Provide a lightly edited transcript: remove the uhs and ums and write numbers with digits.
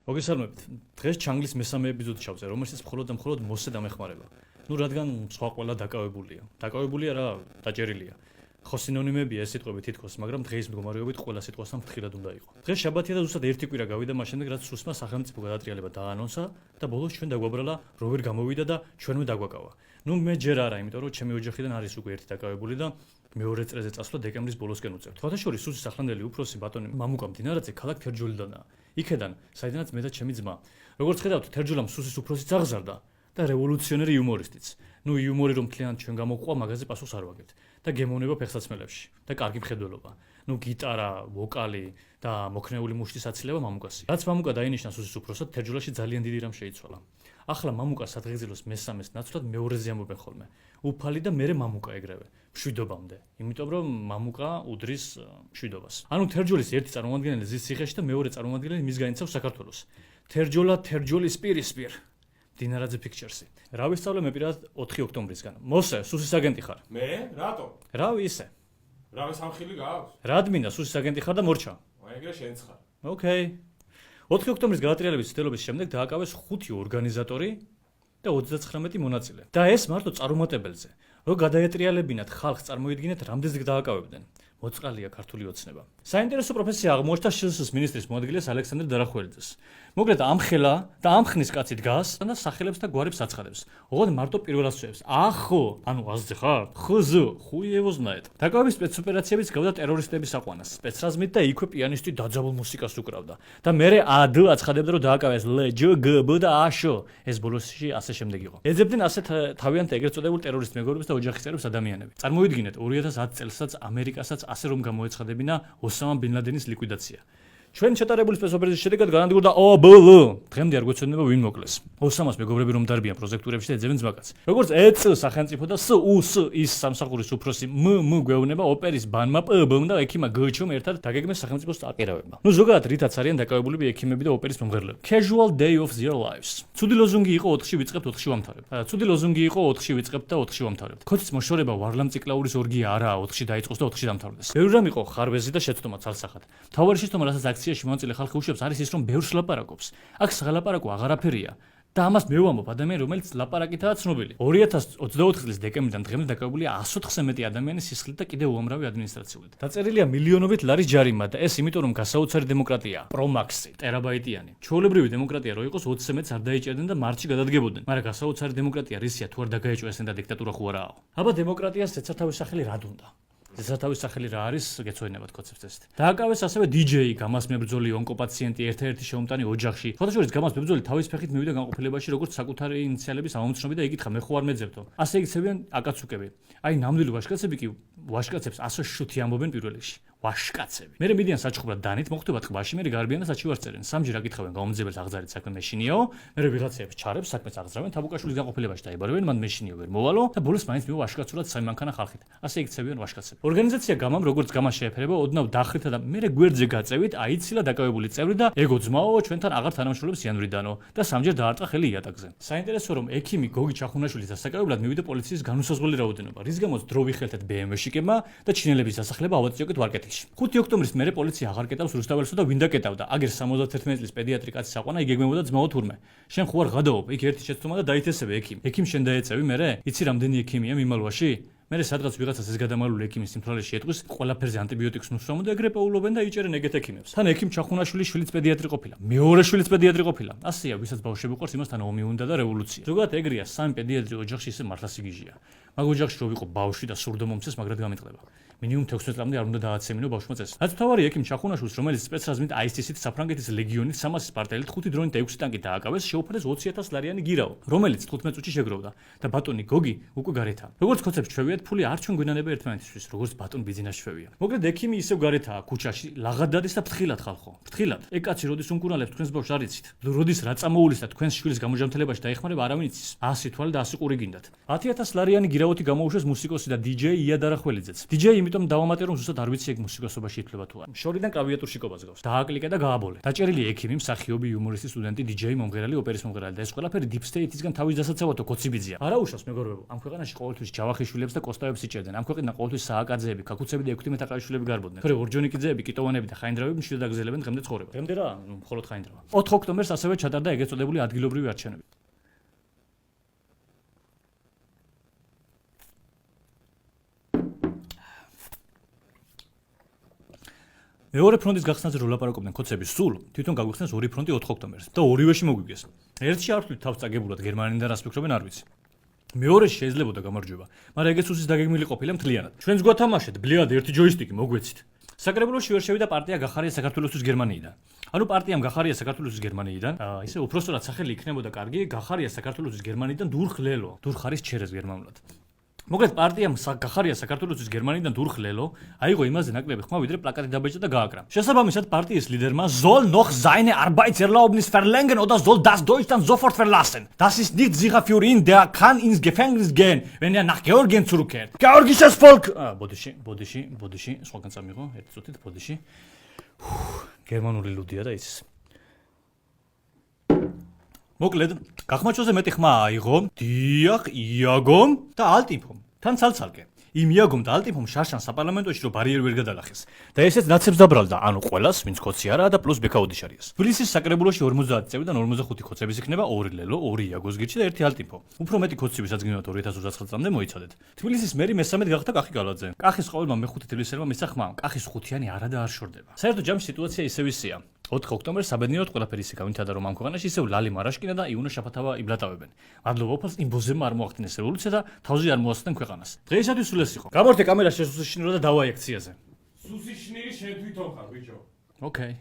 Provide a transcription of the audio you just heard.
მოგესალმებით. დღეს ჩანგლის მესამე ეპიზოდი ჩავწერ, რომელშიც მხოლოდ მოსე დამეხმარება. რადგან სხვა ყველა დაკავებულია. დაკავებულია რა, დაჭერილია. ხო სინონიმებია ეს სიტყვები თითქოს, მაგრამ დღეის მდგომარეობით ყველა სიტყვასთან ფრთხილად უნდა იყო. დღეს შაბათია და ზუსტად ერთი კვირა გავიდა მას შემდეგ, რაც სუსმა სახელმწიფო გადატრიალება დაანონსა და ბოლოს ჩვენ დაგვაბრალა რო ვერ გამოვიდა და ჩვენმე დაგვაკავა. მე ჯერ არა, იმიტომ რომ ჩემი ოჯახიდან არის უკვე ერთი დაკავებული და მეორე წრეზე წასვლა დეკემბრის ბოლოსკენ უწევთ. ხოთაშორის სუსის ახლანდელი უფროსი ბატონი მამუკა მდინარეზე ქალაქ თერჯოლიდანაა. იქედან, საიდანაც მე და ჩემი ძმა. როგორც ხედავთ, თერჯოლამ სუსის უფროსიც აღზარდა და რევოლუციონერი იუმორისტიც. იუმორი რომ მთლიანად ჩვენ გამოყვა, მაგაზე პასუხს არ ვაგებთ. და გემოვნება ფეხსაცმელებში და კარგი მხედველობა. გიტარა, ვოკალი და მოქნეული მუშტის აცილება მამუკასი. რაც მამუკა დაინიშნა სუსის უფროსად, თერჯოლაში ძალიან დიდი რამ შეიცვალა. ახლა მამუკა სადღეგრძელოს მესამეს ნაცვლად მეორეზე ამბობენ ხოლმე. უფალი და მერე მამუკა ეგრევე, მშვიდობამდე. იმიტომ რომ მამუკა უდრის მშვიდობას. თერჯოლის ერთი წარმომადგენელი ზის ციხეში და მეორე წარმომადგენელი მის განიცავს საქართველოს. თერჯოლის პირისპირ. დინარაძე Pictures-ი. რა ვისწავლე მე პირადად 4 ოქტომბრისგან. მოსე, სუსის აგენტი ხარ. მე? რატო? რავი ისე. რავი სამხილი გაქვს? რადმინდა სუსის აგენტი ხარ და მორჩა. ეგრე შენც ხარ. ოკეი. 4 ოქტომბრის გადატრიალების ცდილობის შემდეგ დააკავეს 5 ორგანიზატორი და 39 მონაწილე. და ეს მარტო წარუმატებელზე. რომ გადაეტრიალებინათ ხალხს წარმოიდგინეთ, რამდენს დააკავებდნენ. მოწყალია ქართული ოცნება. საინტერესო პროფესია აღმოჩნდა შსს მინისტრის მოადგილეს ალექსანდრე დარახველიძეს. მოკლედ ამხელა და ამხნის კაცი დგას და სახელებს და გვარებს აცხადებს. ოღონდ მარტო პირველად შეებს. ახო, აზზე ხარ? ხზ, ხუიევოზნაეთ. დაკავების სპეცოპერაციებიც გავდა ტერორისტების აყვანას. სპეცრაზმით და იქვე პიანისტი დაძაბულ მუსიკას უკრავდა. და მერე ად აცხადებდა რომ დააკავეს ლ, ჯ, გ, ბ და აშ. ეს ბოლოსში ასე შემდეგ იყო. ეძებდნენ ასეთ თავიანთ ეგრეთ წოდებულ ტერორისტ მეგობრებს და ოჯახის წევრებს ადამიანები. წარმოიდგინეთ 2010 წელსაც ამერიკასაც ასე რომ გამოეცხადებინა ოსამა ბინ ლადენის ლიკვიდაცია. ჩვენ ჩატარებული სპეცოპერაციის შედეგად განადგურდა ОБЛ. დღემდე არ გვეცოდება ვინ მოკლეს. ოსამას მეგობრები რომ დარბიან პროჟექტურებში და ეძებენ ძმაკაც. როგორც EC სახელმწიფო და SUS ის სამსახურის უფროსი մ გვეუბნება ოპერის ბანმა PB და ექიმა GČ-მ ერთად დაგეგმეს სახელმწიფოს აკერავება. ზოგადად რითაც არიან დაკავებულები ექიმები და ოპერის მომღერლები. Casual day of their lives. ცუდი ლოზუნგი იყო 4-ში ვიწყებთ 4-ში ვამთავრებთ. ცუდი ლოზუნგი იყო 4-ში ვიწყებთ და 4-ში ვამთავრებთ. ქოცის მოშორება ვარლამწიკლაურის ორგია არაა 4-ში დაიწყოს და 4-ში დამთავრდეს. ბევრი რამ იყო ხარვეზი და შეცდომა ცალსახად. მთავარი შეცდომა რასაც აქციაში მონაწილე ხალხი უშვებს არის ის რომ ბევრს ლაპარაკობს. აქ საღალაპარაკო აღარაფერია. და ამას მე ვამბობ ადამიანი რომელიც ლაპარაკითაა ცნობილი. 2024 წლის დეკემბრიდან დღემდე დაკავებულია 104-ზე მეტი ადამიანი სისხლით და კიდევ უამრავი ადმინისტრაციულად. დაწერილია მილიონობით ლარის ჯარიმა და ეს იმიტომ რომ გასაოცარი დემოკრატია, პრომაქსი, ტერაბაიტიანი. ჩვეულებრივი დემოკრატია რო იყოს 20-ზე მეტს არ დაიჭერდნენ და მარტში გადადგებოდნენ. მაგრამ გასაოცარი დემოკრატია რისია თუ არ დაგაეჭვესენ და დიქტატურა ხო არაო. აბა დემოკრატიას ეცართავის სახელი რა დუნდა? ეცართავის სახელი რა არის გეცოდინებათ კოცებს წესით. დააკავეს ასევე DJ, გამას მებრძოლი, ონკოპაციენტი, ერთ-ერთი შეუმტანი ოჯახში. ხოთაშორის გამას მებრძოლი თავის ფეხით მივიდა განყოფილებაში როგორც საკუთარი ინიციალების ამომცნობი და იკითხა მე ხო არ მეძებდო. ასე იქცევიან აკაცუკები. ნამდვილი ვაშკაცები კი ვაშკაცებს ასე შუთი ამბობენ პირველ რიგში. ვაშკაცები. მერე მიდიან საჩხუბრად დანით, მოხვდება ტბაში, მერე გარბიან და საჩივარს წერენ. სამჯერ აკითხავენ გაუმძებელს აღზარეთ საქმე მეშინიაო, მერე ვიღაცებს ჩარებს საქმეს აღზრავენ, თაბუკაშვილის განყოფილებაში დაიბარებენ, მან მეშინიო ვერ მოვალო და ბოლოს მაინც მივა ვაშკაცურად საიმანქანა ხალხით. ასე იქცევიან ვაშკაცები. ორგანიზაცია გამამ როგორც გამას შეეფერება, ოდნავ დახრითა და მერე გვერდზე გაწევით, აიცილა დაკავებული წევრი და ეგო ძმაო, ჩვენთან აღარ თანამშრომლობს იანვრიდანო და სამჯერ დაარტყა ხელი იატაკზე. საინტერესო რომ ექიმი გოგი ჩახუნაშვილის დასაკავებლად მივიდა პოლიციის განუსაზღვრელი რაოდენობა, რის გამოც დრო ვიხელთეთ BMW-შიკებმა და ჩინელების დასახლება ავაწიოკეთ ვარკეთილში. 5 ოქტომბრის მერე პოლიცია აღარ კეტავს რუსთაველსო და ვინ დაკეტავდა? აგერ 71 წლის პედიატრი კაცის აყვანა იგეგმებოდა ძმაო თურმე. შენ ხო არ ღადაობ? იქ ერთი შეცდომა და დაითესებე ექიმ. ექიმ შენ დაეწევი მერე? იცი რამდენი ექიმია მიმალვაში? მერე სადღაც ვიღაცას ეს გადამალული ექიმის სიმთვრალეში ეტყვის, ყველაფერზე ანტიბიოტიკს ნუსვამო და ეგრე პოულობენ და იჭერენ ეგეთ ექიმებს. თან ექიმ ჩახუნაშვილის შვილიც პედიატრი ყოფილა. მეორე შვილიც პედიატრი ყოფილა. ასეა, ვისაც ბავშვები ყურს, იმასთან ომი უნდა და რევოლუცია. ზოგადად ეგრეა, სამი პედიატრი ოჯახში ისე მართლა სიგიჟია. მაგ ოჯახში რო ვიყო ბავშვი და სურდო მომცეს, მაგრად გამიტყდება. მინიმუმ 16 წლამდე არ უნდა დააცემინო ბავშვმა წესს. რაც მთავარი ექიმ ჩახუნაშვილს, რომელიც სპეცრაზმით ISIS-ით საფრანგეთის ლეგიონით 300 სპარტელით 5 დრონით და 6 ტანკით დააკავეს, შეუფარეს 20,000 ლარიანი გირაო, რომელიც 15 წუთში შეგროვდა და ბატონი გოგი უკვე გარეთაა. როგორც ხოცებს ჩვევიათ, ფული არ ჩვენ გვინანება ერთმანეთისთვის, როგორც ბატონ ბიზნეს ჩვევია. მოკლედ ექიმი ისევ გარეთაა ქუჩაში, ლაღადადის და ფრთხილად ხალხო. ფრთხილად. ეგ კაცი როდის უნკურნალებს თქვენს ბავშვს არ იცით. როდის რა წამოულის და თქვენს შვილის გამოჯამთლებაში დაეხმარება არავინ იცის. 100 თვალი და 100 ყური გინდათ. 10,000 ლარიანი გირაოთი გამოუშვეს მუსიკოსი და DJ ია დარახველიძეც. DJ იმიტომ დავამატე რომ ზუსტად არ ვიცი ეგ მუსიკოსობაში ითვლება თუ არა. შორიდან კლავიატურში კობას გავს. დააკლიკე და გააბოლე. დაჭერილი ექიმი, მსახიობი, იუმორისტი, სტუდენტი, DJ, მომღერალი, ოპერის მომღერალი და ეს ყველაფერი Deep State-ისგან თავის დასაცავათო კოციბიძია. არა უშავს მეგობრებო, ამ ქვეყანაში ყოველთვის ჯავახიშვილებს და კოსტავებს იჭერდნენ. ამ ქვეყნიდან ყოველთვის სააკაძეები, ქაქუცები და ექვთიმე თაყაიშვილები გარბოდნენ. ხოლო ორჯონიკიძეები, კიტოვანები და ხაინდრავები მშვიდად აგრძელებენ დღემდე ცხოვრება. დღემდე რა, მხოლოდ ხაინდრავა. 4 ოქტომბერს ასევე ჩატარდა ეგრეთ წოდებული ადგილობრივი არჩევნები. მეორე ფრონტის გახსნაზე რო ლაპარაკობდნენ ქოცები, სულ თვითონ გაგვიხსნეს ორი ფრონტი 4 ოქტომბერს და ორივეში მოგვიგეს. ერთში არ ვთვლით თავს წაგებულად გერმანიიდან რას ფიქრობენ არ ვიცი. მეორეში შეიძლებოდა გამარჯვება, მაგრამ ეგეც უსის დაგეგმილი ყოფილა მთლიანად. ჩვენს გვათამაშეთ, ბლიად ერთი ჯოისტიკი მოგვეცით. საკრებულოში ვერ შევიდა პარტია გახარია საქართველოსთვის გერმანიიდან. ანუ პარტიამ გახარია საქართველოსთვის გერმანიიდან, ისე უпростоრად სახელი იქნებოდა კარგი, გახარია საქართველოსთვის გერმანიიდან დურხლელო. დურხარის ჩერეს გერმანულად. მოკლედ პარტიამ გახარია საქართველოსთვის გერმანიიდან დურხლელო, აიღო იმაზე ნაკლები ხმა, ვიდრე პლაკატი დაბეჭდა და გააკრა. შესაბამისად პარტიის ლიდერმა soll noch seine Arbeitserlaubnis verlängern oder soll das Deutschland sofort verlassen. Das ist nicht sicher für ihn, der kann ins Gefängnis gehen, wenn er nach Georgien zurückkehrt. Georgisches Volk! ბოდიში, სხვაგან წამიღო, ერთი წუთით ბოდიში. გერმანული ლუდია და იცის. მოკლედ, გახმაჩოზე მეტი ხმა აიღო დიახ, იაგომ და ალტიფომ. თან ცალცალკე. იმ იაგომ და ალტიფომ შარშან საპარლამენტოში რო ბარიერი ვერ გადალახეს. და ესეც ნაცებს დაბრალდა, ანუ ყველას, ვინც ქოცი არაა და პლუს ბექაუდიშარიას. თბილისის საკრებულოში 50 წევრიდან 45 ქოცების იქნება 2 ლელო, 2 იაგოს გირჩი და 1 ალტიფო. უფრო მეტი ქოცების აწიგნებად 2029 წლამდე მოიცადეთ. თბილისის მერი მესამედ გახდა კახი გალაძე. კახის ყოველმა მეხუთე თბილისელმა მისცა ხმა, კახის ხუთიანი არადა არ შორდება. საერთოდ ჯამში სიტუაცია ისევ ისეა. 4 ოქტომბერს საბედნიეროდ ყველაფერი ისე გამითადა, რომ ამ ქვეყანაში ისევ ლალი მარაშკინა და ივანო შაფათავა იბლატავებენ. მადლობა უფალს იმ ბოზემმა არ მოახდინეს რევოლუცია და თავზე არ მოასწრენ ქვეყანას. დღეისათვის სულ ეს იყო. გამორთე კამერა შესუსიშნურო და დავაი აქციაზე. სუსიშნირი შენ თვითონ ხარ, ბიჭო. ოკეი.